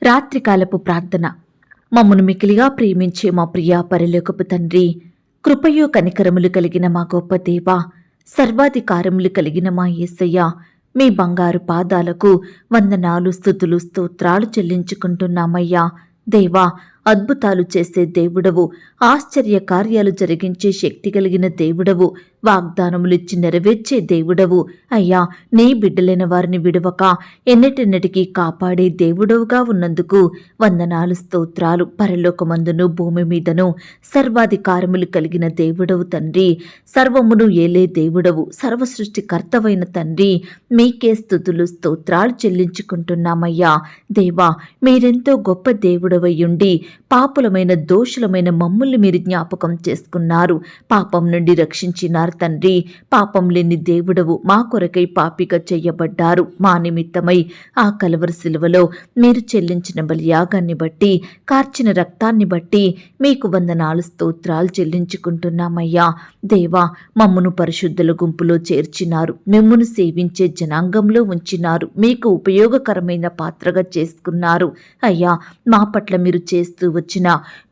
రాత్రికాలపు ప్రార్థన. మమ్మును మికిలిగా ప్రేమించే మా ప్రియ పరలోకపు తండ్రి, కృపయు కనికరములు కలిగిన మా గొప్ప దేవా, సర్వాధికారములు కలిగిన మా యేసయ్య, మీ బంగారు పాదాలకు వందనాలు, స్తుతులు, స్తోత్రాలు చెల్లించుకుంటున్నామయ్యా. దేవా, అద్భుతాలు చేసే దేవుడవు, ఆశ్చర్య కార్యాలు జరిగించే శక్తి కలిగిన దేవుడవు, వాగ్దానములిచ్చి నెరవేర్చే దేవుడవు. అయ్యా, నీ బిడ్డలైన వారిని విడవక ఎన్నటెన్నటికీ కాపాడే దేవుడవుగా ఉన్నందుకు వందనాలు, స్తోత్రాలు. పరలోకమందును భూమి మీదను సర్వాధికారములు కలిగిన దేవుడవు తండ్రి, సర్వమును ఏలే దేవుడవు, సర్వసృష్టికర్తవైన తండ్రి, మీకే స్తుతులు, స్తోత్రాలు చెల్లించుకుంటున్నామయ్యా. దేవా, మీరెంతో గొప్ప దేవుడవయ్యుండి పాపులమైన దోషులమైన మమ్ముల్ని మీరు జ్ఞాపకం చేసుకున్నారు, పాపం నుండి రక్షించినారు తండ్రి. పాపం లేని దేవుడవు, మా కొరకై పాపిగా చెయ్యబడ్డారు. మా నిమిత్తమై ఆ కలువరి శిలువలో మీరు చెల్లించిన బలియాగాన్ని బట్టి, కార్చిన రక్తాన్ని బట్టి మీకు వందనాలు, స్తోత్రాలు చెల్లించుకుంటున్నామయ్యా. దేవా, మమ్మును పరిశుద్ధుల గుంపులో చేర్చినారు, మిమ్మును సేవించే జనాంగంలో ఉంచినారు, మీకు ఉపయోగకరమైన పాత్రగా చేసుకున్నారు. అయ్యా, మా పట్ల మీరు చేస్తూ వచ్చిన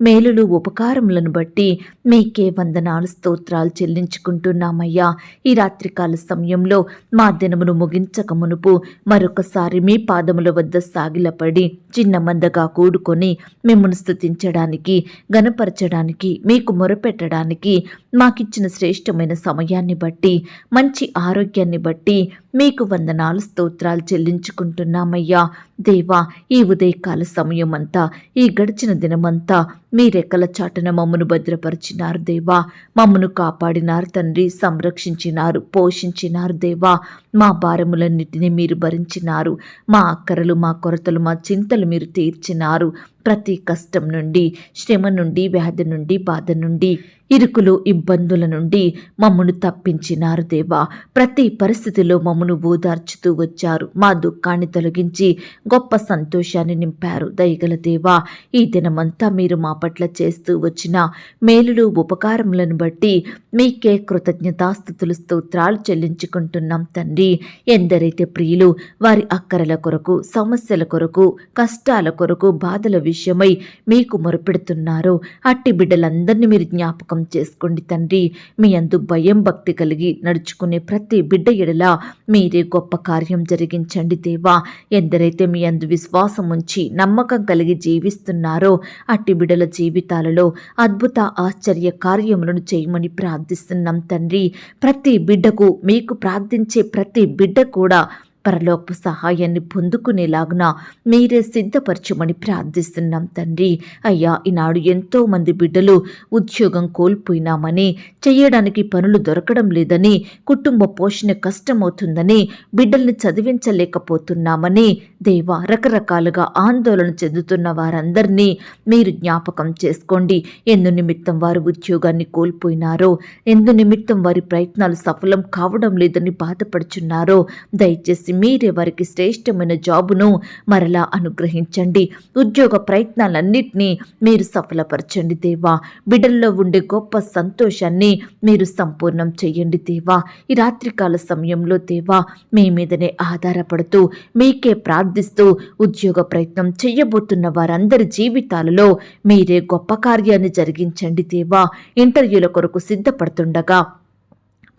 మేలులు, ఉపకారములను బట్టి మీకే వందనాలు, స్తోత్రాలు చెల్లించుకుంటున్నామయ్యా. ఈ రాత్రికాల సమయంలో మా దినమును ముగించక మునుపు మరొకసారి మీ పాదముల వద్ద సాగిలపడి చిన్న మందగా కూడుకొని మిమ్మల్ని స్తుతించడానికి, గణపరచడానికి, మీకు మొరపెట్టడానికి మాకిచ్చిన శ్రేష్టమైన సమయాన్ని బట్టి, మంచి ఆరోగ్యాన్ని బట్టి మీకు వందనాలు, స్తోత్రాలు చెల్లించుకుంటున్నామయ్యా. దేవా, ఈ ఉదయకాల సమయం అంతా, ఈ గడిచిన దినమంతా మీ రెక్కల చాటున మమ్మను భద్రపరిచినారు దేవా. మమ్మను కాపాడినారు తండ్రి, సంరక్షించినారు, పోషించినారు దేవా. మా భారములన్నిటినీ మీరు భరించినారు. మా అక్కరలు, మా కొరతలు, మా చింతలు మీరు తీర్చినారు. ప్రతి కష్టం నుండి, శ్రమ నుండి, వ్యాధి నుండి, బాధ నుండి, ఇరుకులు, ఇబ్బందుల నుండి మమ్మను తప్పించినారు దేవా. ప్రతి పరిస్థితిలో మమ్మను ఓదార్చుతూ వచ్చారు. మా దుఃఖాన్ని తొలగించి గొప్ప సంతోషాన్ని నింపారు. దయగల దేవా, ఈ దినమంతా మీరు మా పట్ల చేస్తూ వచ్చిన మేలులు, ఉపకారములను బట్టి మీకే కృతజ్ఞతాస్తుతులు, స్తోత్రాలు చెల్లించుకుంటున్నాం తండ్రి. ఎందరైతే ప్రియులు వారి అక్కరల కొరకు, సమస్యల కొరకు, కష్టాల కొరకు, బాధల విషయమై మీకు మొరపెడుతున్నారో అట్టి బిడ్డలందరినీ మీరు జ్ఞాపకం చేసుకోండి తండ్రి. మీ అందు భయం, భక్తి కలిగి నడుచుకునే ప్రతి బిడ్డ ఎడల మీరే గొప్ప కార్యం జరిగించండి దేవా. ఎందరైతే మీ అందు విశ్వాసం ఉంచి నమ్మకం కలిగి జీవిస్తున్నారో అట్టి బిడ్డల జీవితాలలో అద్భుత, ఆశ్చర్య కార్యములను చేయమని ప్రార్థిస్తున్నాం తండ్రి. ప్రతి బిడ్డకు, మీకు ప్రార్థించే ప్రతి బిడ్డ కూడా పరలోక సహాయాన్ని పొందుకునేలాగున మీరే సిద్ధపరచమని ప్రార్థిస్తున్నాం తండ్రి. అయ్యా, ఈనాడు ఎంతో మంది బిడ్డలు ఉద్యోగం కోల్పోయినామని, చేయడానికి పనులు దొరకడం లేదని, కుటుంబ పోషణ కష్టమవుతుందని, బిడ్డల్ని చదివించలేకపోతున్నామని దేవా, రకరకాలుగా ఆందోళన చెందుతున్న వారందరినీ మీరు జ్ఞాపకం చేసుకోండి. ఎందు నిమిత్తం వారు ఉద్యోగాన్ని కోల్పోయినారో, ఎందు నిమిత్తం వారి ప్రయత్నాలు సఫలం కావడం లేదని బాధపడుచున్నారో దయచేసి మీరే వారికి శ్రేష్టమైన జాబును మరలా అనుగ్రహించండి. ఉద్యోగ ప్రయత్నాలన్నింటినీ మీరు సఫలపరచండి దేవా. బిడ్డల్లో ఉండే గొప్ప సంతోషాన్ని మీరు సంపూర్ణం చేయండి దేవా. ఈ రాత్రికాల సమయంలో దేవా, మీ మీదనే ఆధారపడుతూ మీకే ప్రార్థిస్తూ ఉద్యోగ ప్రయత్నం చేయబోతున్న వారందరి జీవితాలలో మీరే గొప్ప కార్యాన్ని జరిగించండి దేవా. ఇంటర్వ్యూల కొరకు సిద్ధపడుతుండగా,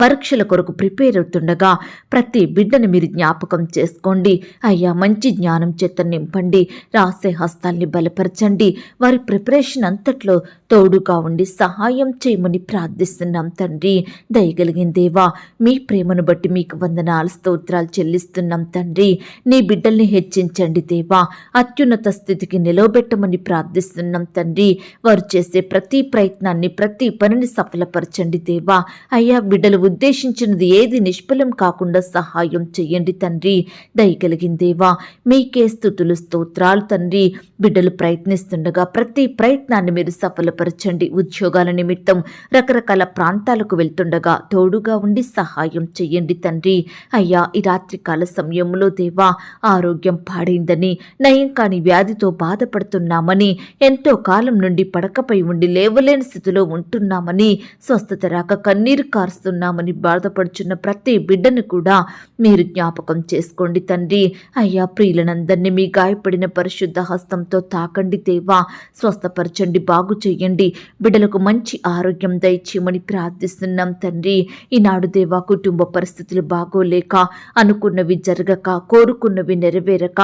పరీక్షల కొరకు ప్రిపేర్ అవుతుండగా ప్రతి బిడ్డను మీరు జ్ఞాపకం చేసుకోండి. అయ్యా, మంచి జ్ఞానం చేత నింపండి, రాసే హస్తాల్ని బలపరచండి. వారి ప్రిపరేషన్ అంతట్లో తోడుగా ఉండి సహాయం చేయమని ప్రార్థిస్తున్నాం తండ్రి. దయగలిగిన దేవా, మీ ప్రేమను బట్టి మీకు వందనాలు, స్తోత్రాలు చెల్లిస్తున్నాం తండ్రి. నీ బిడ్డల్ని హెచ్చించండి దేవా. అత్యున్నత స్థితికి నిలవబెట్టమని ప్రార్థిస్తున్నాం తండ్రి. వారు చేసే ప్రతి ప్రయత్నాన్ని, ప్రతి పనిని సఫలపరచండి దేవా. అయ్యా, బిడ్డలు ఉద్దేశించినది ఏది నిష్ఫలం కాకుండా సహాయం చెయ్యండి తండ్రి. దయగలిగిన దేవా, మీకే స్తుతులు, స్తోత్రాలు తండ్రి. బిడ్డలు ప్రయత్నిస్తుండగా ప్రతి ప్రయత్నాన్ని మీరు సఫలపరచండి. ఉద్యోగాల నిమిత్తం రకరకాల ప్రాంతాలకు వెళ్తుండగా తోడుగా ఉండి సహాయం చెయ్యండి తండ్రి. అయ్యా, ఈ రాత్రికాల సమయంలో దేవా, ఆరోగ్యం పాడైందని, నయం కాని వ్యాధితో బాధపడుతున్నామని, ఎంతో కాలం నుండి పడకపై ఉండి లేవలేని స్థితిలో ఉంటున్నామని, స్వస్థత రాక కన్నీరు కారుస్తున్నామని పోతున్నామని బాధపడుచున్న ప్రతి బిడ్డను కూడా మీరు జ్ఞాపకం చేసుకోండి తండ్రి. అయ్యా, ప్రియులనందరినీ మీ గాయపడిన పరిశుద్ధ హస్తంతో తాకండి దేవా, స్వస్థపరచండి, బాగు చెయ్యండి, బిడ్డలకు మంచి ఆరోగ్యం దయచేయమని ప్రార్థిస్తున్నాం తండ్రి. ఈనాడు దేవా, కుటుంబ పరిస్థితులు బాగోలేక, అనుకున్నవి జరగక, కోరుకున్నవి నెరవేరక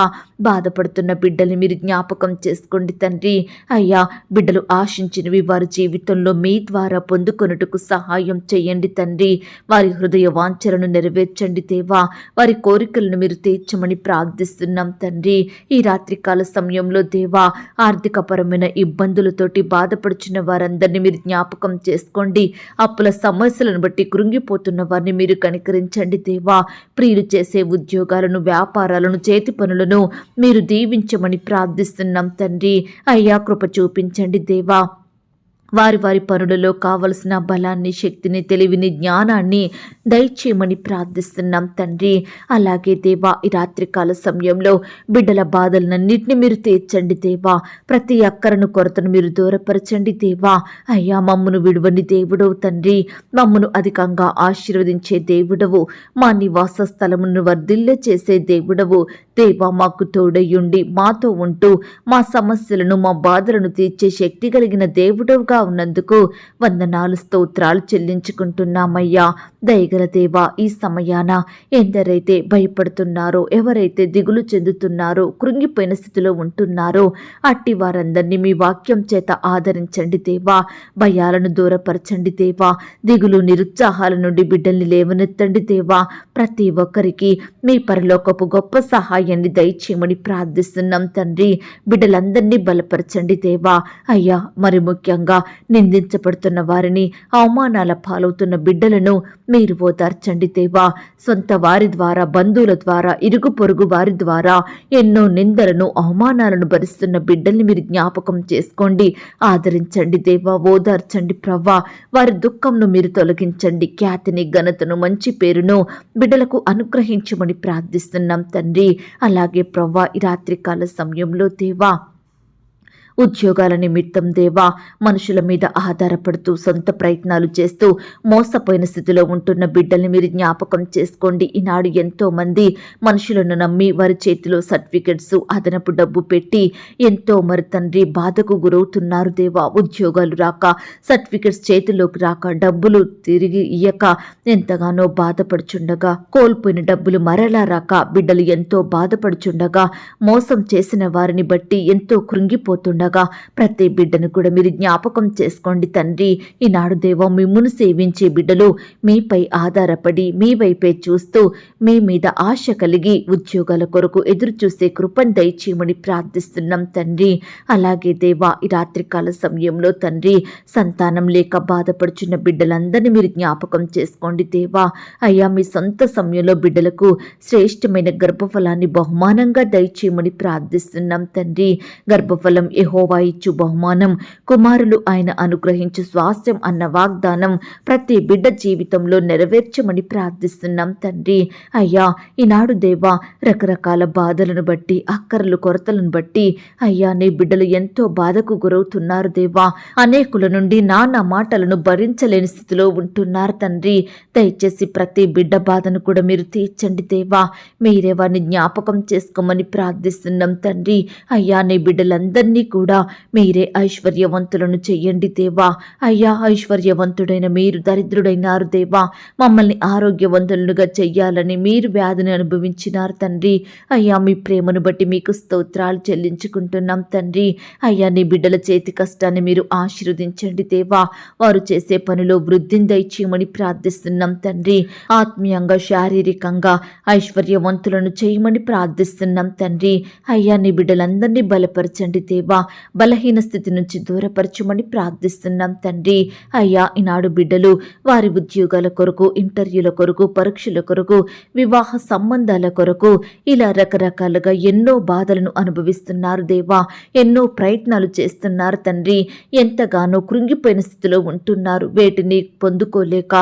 బాధపడుతున్న బిడ్డల్ని మీరు జ్ఞాపకం చేసుకోండి తండ్రి. అయ్యా, బిడ్డలు ఆశించినవి వారి జీవితంలో మీ ద్వారా పొందుకొనుటకు సహాయం చేయండి తండ్రి. వారి హృదయ వాంఛలను నెరవేర్చండి దేవా, వారి కోరికలను మీరు తీర్చమని ప్రార్థిస్తున్నాం తండ్రి. ఈ రాత్రికాల సమయంలో దేవా, ఆర్థికపరమైన ఇబ్బందులతోటి బాధపడుచున్న వారందరినీ మీరు జ్ఞాపకం చేసుకోండి. అప్పుల సమస్యలను బట్టి కృంగిపోతున్న వారిని మీరు కనికరించండి దేవా. ప్రియులు చేసే ఉద్యోగాలను, వ్యాపారాలను, చేతి పనులను మీరు దీవించమని ప్రార్థిస్తున్నాం తండ్రి. అయ్యా, కృప చూపించండి దేవా. వారి వారి పనులలో కావలసిన బలాన్ని, శక్తిని, తెలివిని, జ్ఞానాన్ని దయచేయమని ప్రార్థిస్తున్నాం తండ్రి. అలాగే దేవా, ఈ రాత్రికాల సమయంలో బిడ్డల బాధలన్నింటినీ మీరు తీర్చండి దేవా. ప్రతి అక్కరను, కొరతను మీరు దూరపరచండి దేవా. అయ్యా, మమ్మును విడువని దేవుడవు తండ్రి, మమ్మును అధికంగా ఆశీర్వదించే దేవుడవు, మా నివాస స్థలమును వర్ధిల్ల చేసే దేవుడవు దేవా. మాకు తోడయ్యుండి మాతో ఉంటూ మా సమస్యలను, మా బాధలను తీర్చే శక్తి కలిగిన దేవుడవుగా ఉన్నందుకు వందనాలు, స్తోత్రాలు చెల్లించుకుంటున్నామయ్యా. దయగల దేవా, ఈ సమయాన ఎందరైతే భయపడుతున్నారో, ఎవరైతే దిగులు చెందుతున్నారో, కృంగిపోయిన స్థితిలో ఉంటున్నారో అట్టి వారందరినీ మీ వాక్యం చేత ఆదరించండి దేవా. భయాలను దూరపరచండి దేవా. దిగులు, నిరుత్సాహాల నుండి బిడ్డల్ని లేవనెత్తండి దేవా. ప్రతి ఒక్కరికి మీ పరలోకపు గొప్ప సహాయాన్ని దయచేయమని ప్రార్థిస్తున్నాం తండ్రి. బిడ్డలందరినీ బలపరచండి దేవా. అయ్యా, మరి ముఖ్యంగా నిందించబడుతున్న వారిని, అవమానాల పాలవుతున్న బిడ్డలను మీరు ఓదార్చండి దేవా. సొంత వారి ద్వారా, బంధువుల ద్వారా, ఇరుగు పొరుగు వారి ద్వారా ఎన్నో నిందలను, అవమానాలను భరిస్తున్న బిడ్డల్ని మీరు జ్ఞాపకం చేసుకోండి, ఆదరించండి దేవా. ఓదార్చండి ప్రవ్వా. వారి దుఃఖంను మీరు తొలగించండి. ఖ్యాతిని, ఘనతను, మంచి పేరును బిడ్డలకు అనుగ్రహించమని ప్రార్థిస్తున్నాం తండ్రి. అలాగే ప్రవ్వా, ఈ రాత్రికాల సమయంలో దేవా, ఉద్యోగాల నిమిత్తం దేవా, మనుషుల మీద ఆధారపడుతూ సొంత ప్రయత్నాలు చేస్తూ మోసపోయిన స్థితిలో ఉంటున్న బిడ్డల్ని మీరు జ్ఞాపకం చేసుకోండి. ఈనాడు ఎంతో మంది మనుషులను నమ్మి వారి చేతిలో సర్టిఫికెట్స్, అదనపు డబ్బు పెట్టి ఎంతో మరి తండ్రి బాధకు గురవుతున్నారు దేవా. ఉద్యోగాలు రాక, సర్టిఫికెట్స్ చేతిలోకి రాక, డబ్బులు తిరిగి ఇయ్యక ఎంతగానో బాధపడుచుండగా, కోల్పోయిన డబ్బులు మరలా రాక బిడ్డలు ఎంతో బాధపడుచుండగా, మోసం చేసిన వారిని బట్టి ఎంతో కృంగిపోతుండగా ప్రతి బిడ్డను కూడా మీరు జ్ఞాపకం చేసుకోండి తండ్రి. ఈనాడు దేవా, మిమ్మును సేవించే బిడ్డలు మీపై ఆధారపడి మీ వైపే చూస్తూ మీ మీద ఆశ కలిగి ఉద్యోగాల కొరకు ఎదురు చూసే కృపను దయచేయమని ప్రార్థిస్తున్నాం తండ్రి. అలాగే దేవా, ఈ రాత్రికాల సమయంలో తండ్రి, సంతానం లేక బాధపడుచున్న బిడ్డలందరినీ మీరు జ్ఞాపకం చేసుకోండి దేవా. అయ్యా, మీ సొంత సమయంలో బిడ్డలకు శ్రేష్టమైన గర్భఫలాన్ని బహుమానంగా దయచేయమని ప్రార్థిస్తున్నాం తండ్రి. గర్భఫలం యెహోవా ఇచ్చు బహుమానం, కుమారులు ఆయన అనుగ్రహించు స్వాస్థ్యం అన్న వాగ్దానం ప్రతి బిడ్డ జీవితంలో నెరవేర్చమని ప్రార్థిస్తున్నాం తండ్రి. అయ్యా, ఈనాడు దేవా, రకరకాల బాధలను బట్టి, అక్కరలు, కొరతలను బట్టి అయ్యా, నీ బిడ్డలు ఎంతో బాధకు గురవుతున్నారు దేవా. అనేకుల నుండి నానా మాటలను భరించలేని స్థితిలో ఉంటున్నారు తండ్రి. దయచేసి ప్రతి బిడ్డ బాధను కూడా మీరు తీర్చండి దేవా. మీరే వారిని జ్ఞాపకం చేసుకోమని ప్రార్థిస్తున్నాం తండ్రి. అయ్యా, నీ బిడ్డలందరినీ కూడా మీరే ఐశ్వర్యవంతులను చెయ్యండి దేవా. అయ్యా, ఐశ్వర్యవంతుడైన మీరు దరిద్రుడైనారు దేవా. మమ్మల్ని ఆరోగ్యవంతులుగా చెయ్యాలని మీరు వ్యాధిని అనుభవించినారు తండ్రి. అయ్యా, మీ ప్రేమను బట్టి మీకు స్తోత్రాలు చెల్లించుకుంటున్నాం తండ్రి. అయ్యా, నీ బిడ్డల చేతి కష్టాన్ని మీరు ఆశీర్వదించండి దేవా. వారు చేసే పనిలో వృద్ధిని దయచేయమని ప్రార్థిస్తున్నాం తండ్రి. ఆత్మీయంగా, శారీరకంగా ఐశ్వర్యవంతులను చేయమని ప్రార్థిస్తున్నాం తండ్రి. అయ్యా, నీ బిడ్డలందరినీ బలపరచండి దేవా. బలహీన స్థితి నుంచి దూరపరచమని ప్రార్థిస్తున్నాం తండ్రి. అయ్యా, ఈనాడు బిడ్డలు వారి ఉద్యోగాల కొరకు, ఇంటర్వ్యూల కొరకు, పరీక్షల కొరకు, వివాహ సంబంధాల కొరకు ఇలా రకరకాలుగా ఎన్నో బాధలను అనుభవిస్తున్నారు దేవా. ఎన్నో ప్రయత్నాలు చేస్తున్నారు తండ్రి. ఎంతగానో కృంగిపోయిన స్థితిలో ఉంటున్నారు. వేటిని పొందుకోలేక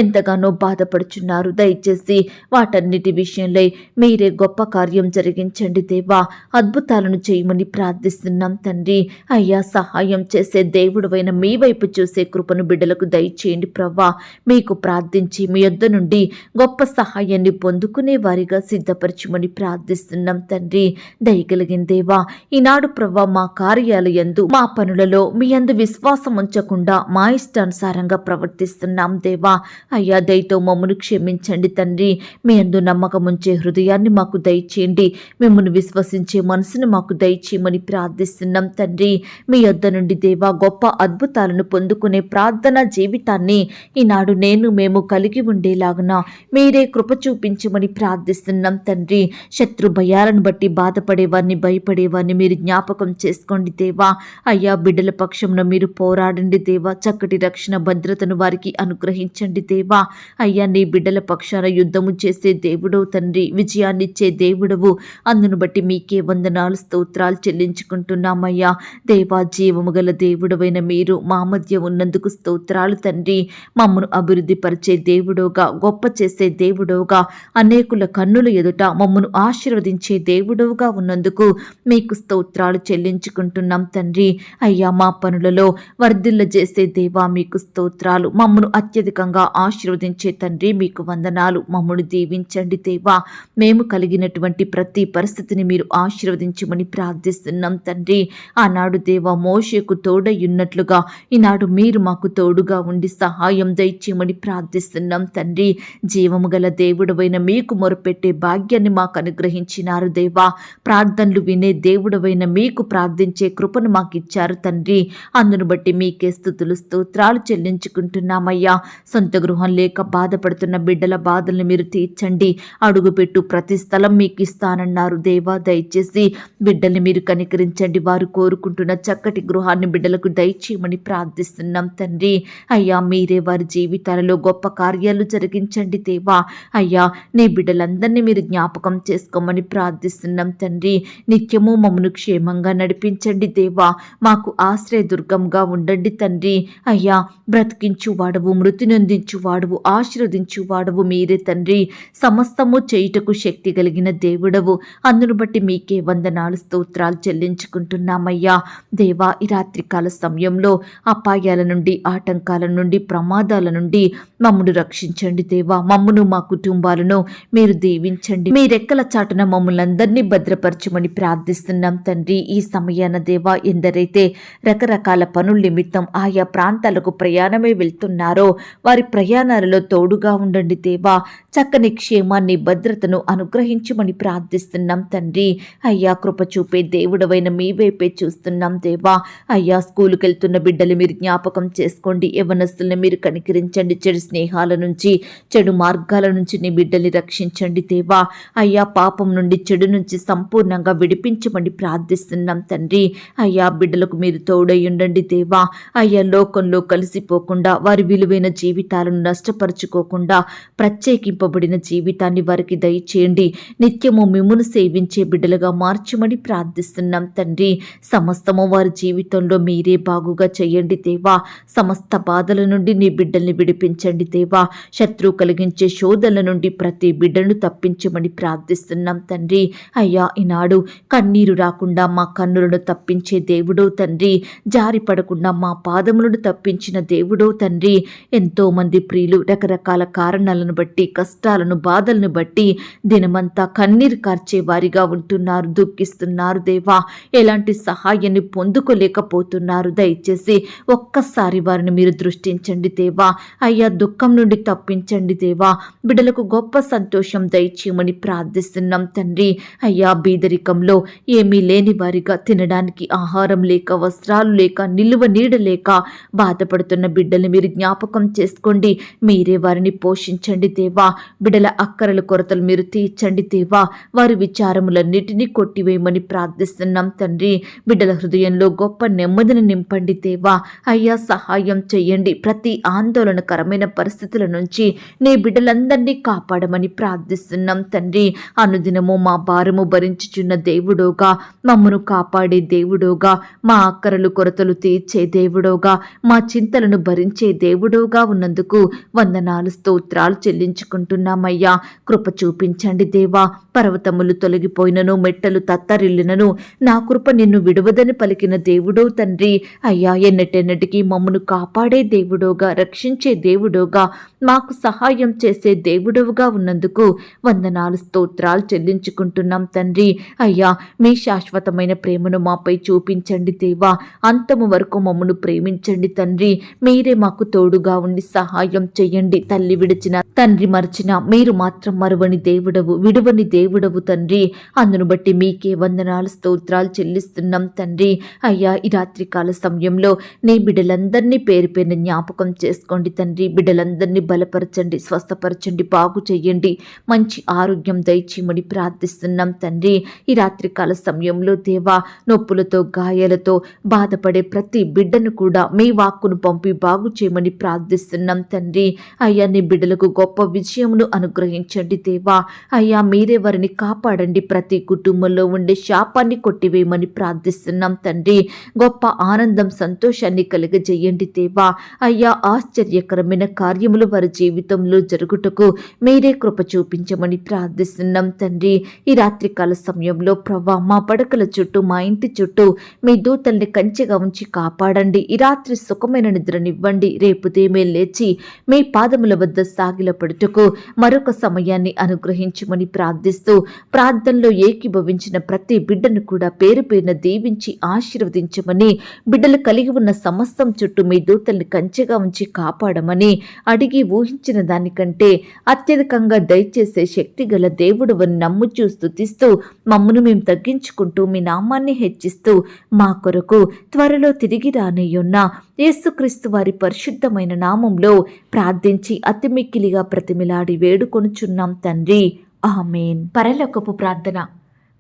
ఎంతగానో బాధపడుచున్నారు. దయచేసి వాటన్నిటి విషయంలో మీరే గొప్ప కార్యం జరిగించండి దేవా. అద్భుతాలను చేయమని ప్రార్థిస్తున్నాం తండ్రి. తండ్రి. అయ్యా సహాయం చేసే దేవుడవైన మీ వైపు చూసే కృపను బిడ్డలకు దయచేయండి ప్రవ్వా. మీకు ప్రార్థించి మీ యొద్ద నుండి గొప్ప సహాయాన్ని పొందుకునే వారిగా సిద్ధపరచుమని ప్రార్థిస్తున్నాం తండ్రి. దయగలిగిన దేవా, ఈనాడు ప్రవ్వా మా కార్యాలయందు మా పనులలో మీ యందు విశ్వాసం ఉంచకుండా మా ఇష్టానుసారంగా ప్రవర్తిస్తున్నాం దేవా. అయ్యా దయతో మమ్మను క్షమించండి తండ్రి. మీ యందు నమ్మకం ఉంచే హృదయాన్ని మాకు దయచేయండి. మిమ్మల్ని విశ్వసించే మనసును మాకు దయచేయమని ప్రార్థిస్తున్నాం తండ్రి. మీ యొద్ద నుండి దేవా గొప్ప అద్భుతాలను పొందుకునే ప్రార్థన జీవితాన్ని ఈనాడు మేము కలిగి ఉండేలాగున మీరే కృప చూపించమని ప్రార్థిస్తున్నాం తండ్రి. శత్రు భయాలను బట్టి బాధపడేవారిని భయపడేవారిని మీరు జ్ఞాపకం చేసుకోండి దేవా. అయ్యా బిడ్డల పక్షంలో మీరు పోరాడండి దేవా. చక్కటి రక్షణ భద్రతను వారికి అనుగ్రహించండి దేవా. అయ్యా నీ బిడ్డల పక్షాన యుద్ధము చేసే దేవుడవు తండ్రి, విజయాన్నిచ్చే దేవుడవు. అందును బట్టి మీకే వందనాలు స్తోత్రాలు చెల్లించుకుంటున్నామయ్యా. దేవా జీవము గల దేవుడవైన మీరు మా మధ్య ఉన్నందుకు స్తోత్రాలు తండ్రి. మమ్మను అభివృద్ధి పరిచే దేవుడోగా, గొప్ప చేసే దేవుడోగా, అనేకుల కన్నుల ఎదుట మమ్మను ఆశీర్వదించే దేవుడవుగా ఉన్నందుకు మీకు స్తోత్రాలు చెల్లించుకుంటున్నాం తండ్రి. అయ్యా మా పనులలో వర్ధిల్ల చేసే దేవా మీకు స్తోత్రాలు. మమ్మను అత్యధికంగా ఆశీర్వదించే తండ్రి మీకు వందనాలు. మమ్మను దీవించండి దేవా. మేము కలిగినటువంటి ప్రతి పరిస్థితిని మీరు ఆశీర్వదించమని ప్రార్థిస్తున్నాం తండ్రి. ఆనాడు దేవా మోషేకు తోడయ్యున్నట్లుగా ఈనాడు మీరు మాకు తోడుగా ఉండి సహాయం దయచేయమని ప్రార్థిస్తున్నాం తండ్రి. జీవము గల దేవుడవైన మీకు మొరపెట్టే భాగ్యాన్ని మాకు అనుగ్రహించినారు దేవా. ప్రార్థనలు వినే దేవుడవైన మీకు ప్రార్థించే కృపను మాకు ఇచ్చారు తండ్రి. అందును బట్టి మీకే స్తుతులు స్తోత్రాలు చెల్లించుకుంటున్నామయ్యా. సొంత గృహం లేక బాధపడుతున్న బిడ్డల బాధల్ని మీరు తీర్చండి. అడుగుపెట్టు ప్రతి స్థలం మీకు ఇస్తానన్నారు దేవా. దయచేసి బిడ్డల్ని మీరు కనికరించండి. వారు కోరుకుంటున్న చక్కటి గృహాన్ని బిడ్డలకు దయచేయమని ప్రార్థిస్తున్నాం తండ్రి. అయ్యా మీరే వారి జీవితాలలో గొప్ప కార్యాలు జరిగించండి దేవా. అయ్యా నీ బిడ్డలందరినీ మీరు జ్ఞాపకం చేసుకోమని ప్రార్థిస్తున్నాం తండ్రి. నిత్యము మమ్మను క్షేమంగా నడిపించండి దేవా. మాకు ఆశ్రయదుర్గంగా ఉండండి తండ్రి. అయ్యా బ్రతికించు వాడవు, మృతి నొందించు వాడవు, ఆశీర్వదించు వాడవు మీరే తండ్రి. సమస్తము చేయుటకు శక్తి కలిగిన దేవుడవు. అందును బట్టి మీకే వందనాలు స్తోత్రాలు చెల్లించుకుంటున్నామయ్యా. దేవా ఈ రాత్రికాల సమయంలో అపాయాల నుండి, ఆటంకాల నుండి, ప్రమాదాల నుండి మమ్మను రక్షించండి దేవా. మమ్మను మా కుటుంబాలను మీరు దీవించండి. మీ రెక్కల చాటున మమ్మల్ని అందరినీ భద్రపరచమని ప్రార్థిస్తున్నాం తండ్రి. ఈ సమయాన దేవా ఎందరైతే రకరకాల పనుల నిమిత్తం ఆయా ప్రాంతాలకు ప్రయాణమే వెళ్తున్నారో వారి ప్రయాణాలలో తోడుగా ఉండండి దేవా. చక్కని క్షేమాన్ని, భద్రతను అనుగ్రహించమని ప్రార్థిస్తున్నాం తండ్రి. అయ్యా కృప చూపే దేవుడవైన మీ వైపే చూస్తున్నాం దేవా. అయ్యా స్కూలుకి వెళ్తున్న బిడ్డలు మీరు జ్ఞాపకం చేసుకోండి. యవ్వనస్తుల్ని మీరు కనికరించండి. చెడు స్నేహాల నుంచి, చెడు మార్గాల నుంచి నీ బిడ్డల్ని రక్షించండి దేవా. అయ్యా పాపం నుండి, చెడు నుంచి సంపూర్ణంగా విడిపించమని ప్రార్థిస్తున్నాం తండ్రి. అయ్యా బిడ్డలకు మీరు తోడై ఉండండి దేవా. అయ్యా లోకంలో కలిసిపోకుండా, వారి విలువైన జీవితాలను నష్టపరుచుకోకుండా ప్రత్యేకింపబడిన జీవితాన్ని వారికి దయచేయండి. నిత్యము మిమ్మును సేవించే బిడ్డలుగా మార్చమని ప్రార్థిస్తున్నాం తండ్రి. సమస్తము వారి జీవితంలో మీరే బాగుగా చేయండి దేవా. సమస్త బాధల నుండి నీ బిడ్డల్ని విడిపించండి దేవా. శత్రువు కలిగించే శోధల నుండి ప్రతి బిడ్డను తప్పించమని ప్రార్థిస్తున్నాం తండ్రి. అయ్యా ఈనాడు కన్నీరు రాకుండా మా కన్నులను తప్పించే దేవుడో తండ్రి. జారి పడకుండా మా పాదములను తప్పించిన దేవుడో తండ్రి. ఎంతో మంది ప్రియులు రకరకాల కారణాలను బట్టి, కష్టాలను, బాధలను బట్టి దినమంతా కన్నీరు కార్చే వారిగా ఉంటున్నారు, దుఃఖిస్తున్నారు దేవా. ఎలాంటి సహాయాన్ని పొందుకోలేకపోతున్నారు. దయచేసి ఒక్కసారి వారిని మీరు దృష్టించండి దేవా. అయ్యా దుఃఖం నుండి తప్పించండి దేవా. బిడ్డలకు గొప్ప సంతోషం దయచేయమని ప్రార్థిస్తున్నాం తండ్రి. అయ్యా బీదరికంలో ఏమీ లేని వారిగా, తినడానికి ఆహారం లేక, వస్త్రాలు లేక, నిలువ నీడ లేక బాధపడుతున్న బిడ్డల్ని మీరు జ్ఞాపకం చేసుకోండి. మీరే వారిని పోషించండి దేవా. బిడ్డల అక్కరల కొరతలు మీరు తీర్చండి దేవా. వారి విచారములన్నిటినీ కొట్టివేయమని ప్రార్థిస్తున్నాం తండ్రి. బిడ్డల హృదయంలో గొప్ప నెమ్మదిని నింపండి దేవా. అయ్యా సహాయం చెయ్యండి. ప్రతి ఆందోళనకరమైన పరిస్థితుల నుంచి నీ బిడ్డలందరినీ కాపాడమని ప్రార్థిస్తున్నాం తండ్రి. అనుదినము మా భారము భరించుచున్న దేవుడోగా, మమ్మను కాపాడే దేవుడోగా, మా అక్కరలు కొరతలు తీర్చే దేవుడోగా, మా చింతలను భరించే దేవుడోగా ఉన్నందుకు వందనాలు స్తోత్రాలు చెల్లించుకుంటున్నామయ్యా. కృప చూపించండి దేవా. పర్వతములు తొలగిపోయినను, మెట్టలు తత్తరిల్లినను నా కృప నిన్ను విడువదని పలికిన దేవుడో తండ్రి. అయ్యా, ఎన్నటెన్నటికీ మమ్మను కాపాడే దేవుడోగా, రక్షించే దేవుడోగా, మాకు సహాయం చేసే దేవుడవుగా ఉన్నందుకు వందనాలు, స్తోత్రాలు చెల్లించుకుంటున్నాం తండ్రి. అయ్యా, మీ శాశ్వతమైన ప్రేమను మాపై చూపించండి దేవా. అంతము వరకు మమ్మను ప్రేమించండి తండ్రి. మీరే మాకు తోడుగా ఉండి సహాయం చెయ్యండి. తల్లి విడిచిన, తండ్రి మరచిన మీరు మాత్రం మరువని దేవుడవు, విడువని దేవుడవు తండ్రి. అందును బట్టి మీకే వందనాలు, స్తోత్రాలు చెల్లిస్తున్నాం తండ్రి. అయ్యా, ఈ రాత్రికాల సమయంలో నీ బిడ్డలందరినీ పేరు పేరున జ్ఞాపకం చేసుకోండి తండ్రి. బిడ్డలందరినీ బలపరచండి, స్వస్థపరచండి, బాగు చెయ్యండి, మంచి ఆరోగ్యం దయచేయమని ప్రార్థిస్తున్నాం తండ్రి. ఈ రాత్రికాల సమయంలో దేవా, నొప్పులతో, గాయాలతో బాధపడే ప్రతి బిడ్డను కూడా మీ వాక్కును పంపి బాగు చేయమని ప్రార్థిస్తున్నాం తండ్రి. అయ్యా, నీ బిడ్డలకు గొప్ప విజయమును అనుగ్రహించండి దేవా. అయ్యా, మీరే వారిని కాపాడండి. ప్రతి కుటుంబంలో ఉండే శాపాన్ని కొట్టివేయమని ప్రార్థిస్తున్నాం తండ్రి. గొప్ప ఆనందం, సంతోషాన్ని కలుగజేయండి దేవా. అయ్యా, ఆశ్చర్యకరమైన కార్యములు వారి జీవితంలో జరుగుటకు మీరే కృప చూపించమని ప్రార్థిస్తున్నాం తండ్రి. ఈ రాత్రికాల సమయంలో ప్రభా, మా పడకల చుట్టూ, మా ఇంటి చుట్టూ మీ దూతల్ని కంచెగా ఉంచి కాపాడండి. ఈ రాత్రి సుఖమైన నిద్రనివ్వండి. రేపు ఉదయమే లేచి మీ పాదముల వద్ద సాగిలపడుటకు మరొక సమయాన్ని అనుగ్రహించమని ప్రార్థిస్తూ, ప్రార్థనలో ఏకీభవించిన ప్రతి బిడ్డను కూడా పేరు పేరున దీవించి ఆశీర్వదించమని, బిడ్డలు కలిగి ఉన్న సమస్తం చుట్టూ మీ దూతల్ని కంచెగా ఉంచి కాపాడమని అడిగి ఊహించిన దానికంటే అత్యధికంగా దయచేసే శక్తి గల దేవుడు అని నమ్ముచూ స్తుతిస్తూ, మమ్మను మేము తగ్గించుకుంటూ మీ నామాన్ని హెచ్చిస్తూ, మా కొరకు త్వరలో తిరిగి రానయ్యున్న యేసుక్రీస్తు వారి పరిశుద్ధమైన నామంలో ప్రార్థించి అతి మిక్కిలిగా ప్రతిమిలాడి వేడుకొనుచున్నాం తండ్రి. ఆమేన్. పరలోకపు ప్రార్థన.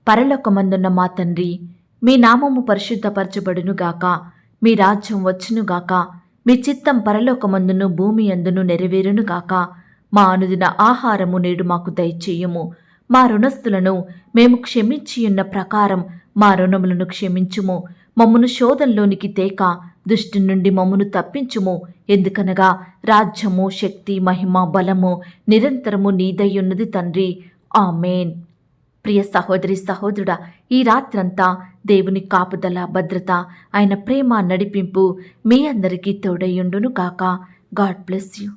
పరలోకమందున్న మా తండ్రి, మీ నామము పరిశుద్ధపరచబడునుగాక, మీ రాజ్యం వచ్చునుగాక, మీ చిత్తం పరలోకమందును భూమి అందును నెరవేరునుగాక. మా అనుదిన ఆహారము నేడు మాకు దయచేయము. మా రుణస్థులను మేము క్షమించియున్న ప్రకారం మా రుణములను క్షమించుము. మమ్మను శోధంలోనికి తేక దుష్టు నుండి మమ్మను తప్పించుము. ఎందుకనగా రాజ్యము, శక్తి, మహిమ, బలము నిరంతరము నీదయ్యున్నది తండ్రి. ఆమేన్. ప్రియ సహోదరి, సహోదరుడా, ఈ రాత్రంతా దేవుని కాపుదల, భద్రత, ఆయన ప్రేమ, నడిపింపు మీ అందరికీ తోడయ్యుండును గాక. God bless you.